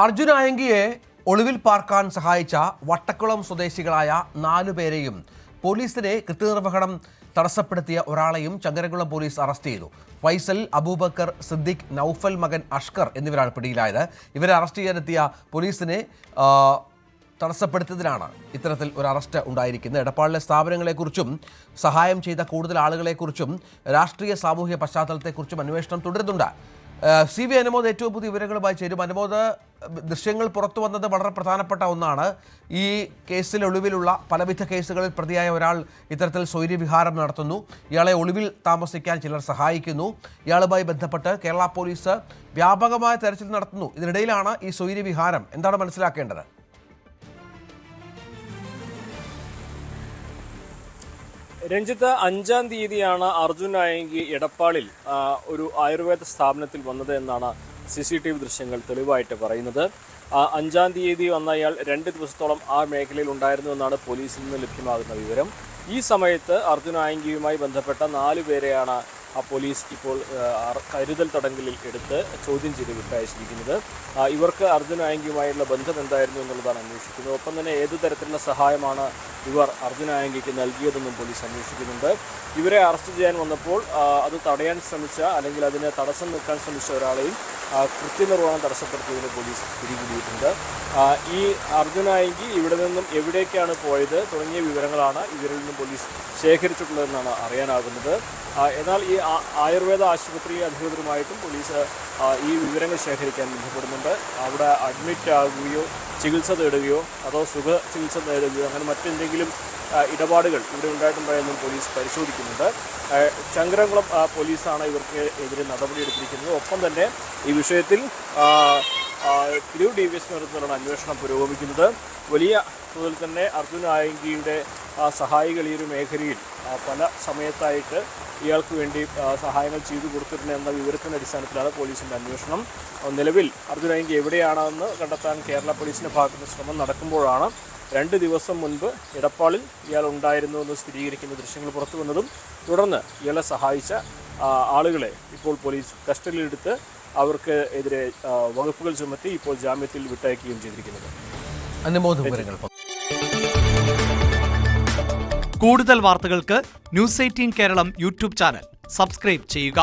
അർജുൻ ആയങ്കിയെ ഒളിവിൽ പാർക്കാൻ സഹായിച്ച വട്ടക്കുളം സ്വദേശികളായ 4 പേരെയും പോലീസിനെ കൃത്യനിർവഹണം തടസ്സപ്പെടുത്തിയ ഒരാളെയും ചങ്ങരംകുളം പോലീസ് അറസ്റ്റ് ചെയ്തു. ഫൈസൽ, അബൂബക്കർ, സിദ്ദിഖ്, നൌഫൽ മകൻ അഷ്കർ എന്നിവരാണ് പിടിയിലായത്. ഇവരെ അറസ്റ്റ് ചെയ്യാനെത്തിയ പോലീസിനെ തടസ്സപ്പെടുത്തിയതിനാണ് ഇത്തരത്തിൽ ഒരു അറസ്റ്റ് ഉണ്ടായിരിക്കുന്നത്. എടപ്പാളിലെ സ്ഥാപനങ്ങളെക്കുറിച്ചും സഹായം ചെയ്ത കൂടുതൽ ആളുകളെക്കുറിച്ചും രാഷ്ട്രീയ സാമൂഹ്യ പശ്ചാത്തലത്തെക്കുറിച്ചും അന്വേഷണം തുടരുന്നുണ്ട്. CV അനുമോദ് ഏറ്റവും പുതിയ വിവരങ്ങളുമായി ചേരും. അനുമോദ്, ദൃശ്യങ്ങൾ പുറത്തു വന്നത് വളരെ പ്രധാനപ്പെട്ട ഒന്നാണ്. ഈ കേസിൽ ഒളിവിലുള്ള പലവിധ കേസുകളിൽ പ്രതിയായ ഒരാൾ ഇത്തരത്തിൽ സ്വൈര്യവിഹാരം നടത്തുന്നു. ഇയാളെ ഒളിവിൽ താമസിക്കാൻ ചിലർ സഹായിക്കുന്നു. ഇയാളുമായി ബന്ധപ്പെട്ട് കേരള പോലീസ് വ്യാപകമായ തെരച്ചിൽ നടത്തുന്നു. ഇതിനിടയിലാണ് ഈ സ്വൈര്യവിഹാരം. എന്താണ് മനസ്സിലാക്കേണ്ടത്? രഞ്ജിത്ത്, 5-ാം തീയതിയാണ് അർജുൻ ആയങ്കി എടപ്പാളിൽ ഒരു ആയുർവേദ സ്ഥാപനത്തിൽ വന്നത് എന്നാണ് CCTV ദൃശ്യങ്ങൾ തെളിവായിട്ട് പറയുന്നത്. 5-ാം തീയതി വന്ന ഇയാൾ 2 ദിവസത്തോളം ആ മേഖലയിൽ ഉണ്ടായിരുന്നു എന്നാണ് പോലീസിൽ നിന്ന് ലഭ്യമാകുന്ന വിവരം. ഈ സമയത്ത് അർജുൻ ആയങ്കിയുമായി ബന്ധപ്പെട്ട 4 പേരെയാണ് പോലീസ് ഇപ്പോൾ കരുതൽ തടങ്കലിൽ എടുത്ത് ചോദ്യം ചെയ്ത് വിട്ടയച്ചിരിക്കുന്നത്. ഇവർക്ക് അർജുൻ ആയങ്കിയുമായുള്ള ബന്ധം എന്തായിരുന്നു എന്നുള്ളതാണ് അന്വേഷിക്കുന്നത്. ഒപ്പം തന്നെ ഏതു തരത്തിലുള്ള സഹായമാണ് ഇവർ അർജുൻ ആയങ്കിക്ക് നൽകിയതെന്നും പോലീസ് അന്വേഷിക്കുന്നുണ്ട്. ഇവരെ അറസ്റ്റ് ചെയ്യാൻ വന്നപ്പോൾ അത് തടയാൻ ശ്രമിച്ച അല്ലെങ്കിൽ അതിന് തടസ്സം നിൽക്കാൻ ശ്രമിച്ച ഒരാളെയും കൃത്യനിർവഹണം തടസ്സപ്പെടുത്തിയതിന് പോലീസ് പിടികൂടിയിട്ടുണ്ട്. ഈ അർജുൻ ആയങ്കി ഇവിടെ നിന്നും എവിടേക്കാണ് പോയത് തുടങ്ങിയ വിവരങ്ങളാണ് ഇവരിൽ നിന്നും പോലീസ് ശേഖരിച്ചിട്ടുള്ളതെന്നാണ് അറിയാനാകുന്നത്. എന്നാൽ ഈ ആയുർവേദ ആശുപത്രി അധികൃതരുമായിട്ടും പോലീസ് ഈ വിവരങ്ങൾ ശേഖരിക്കാൻ ബന്ധപ്പെടുന്നുണ്ട്. അവിടെ അഡ്മിറ്റ് ആകുകയോ ചികിത്സ തേടുകയോ അതോ സുഖ ചികിത്സ നേടുകയോ അങ്ങനെ മറ്റെന്തെങ്കിലും ഇടപാടുകൾ ഇവിടെ ഉണ്ടായിട്ടുണ്ടായെന്നും പോലീസ് പരിശോധിക്കുന്നുണ്ട്. ചങ്ങരംകുളം പോലീസാണ് ഇവർക്ക് എതിരെ നടപടിയെടുത്തിരിക്കുന്നത്. ഒപ്പം തന്നെ ഈ വിഷയത്തിൽ തിരൂർ DVS നേതൃത്വത്തിലാണ് അന്വേഷണം പുരോഗമിക്കുന്നത്. വലിയ തോതിൽ തന്നെ അർജുൻ ആയങ്കിയുടെ സഹായികൾ ഈ ഒരു മേഖലയിൽ പല സമയത്തായിട്ട് ഇയാൾക്ക് വേണ്ടി സഹായങ്ങൾ ചെയ്തു കൊടുത്തിട്ടുണ്ട് എന്ന വിവരത്തിൻ്റെ അടിസ്ഥാനത്തിലാണ് പോലീസിൻ്റെ അന്വേഷണം. നിലവിൽ അർജുൻ ആയങ്കി എവിടെയാണെന്ന് കണ്ടെത്താൻ കേരള പോലീസിൻ്റെ ഭാഗത്ത് ശ്രമം നടക്കുമ്പോഴാണ് 2 ദിവസം മുൻപ് എടപ്പാളിൽ ഇയാൾ ഉണ്ടായിരുന്നു എന്ന് സ്ഥിരീകരിക്കുന്ന ദൃശ്യങ്ങൾ പുറത്തു വന്നതും തുടർന്ന് ഇയാളെ സഹായിച്ച ആളുകളെ ഇപ്പോൾ പോലീസ് കസ്റ്റഡിയിലെടുത്ത് അവർക്ക് എതിരെ വകുപ്പുകൾ ചുമത്തി ഇപ്പോൾ ജാമ്യത്തിൽ വിട്ടയക്കുകയും ചെയ്തിരിക്കുന്നത്. കൂടുതൽ വാർത്തകൾക്ക് News 18 Keralam YouTube channel subscribe ചെയ്യുക.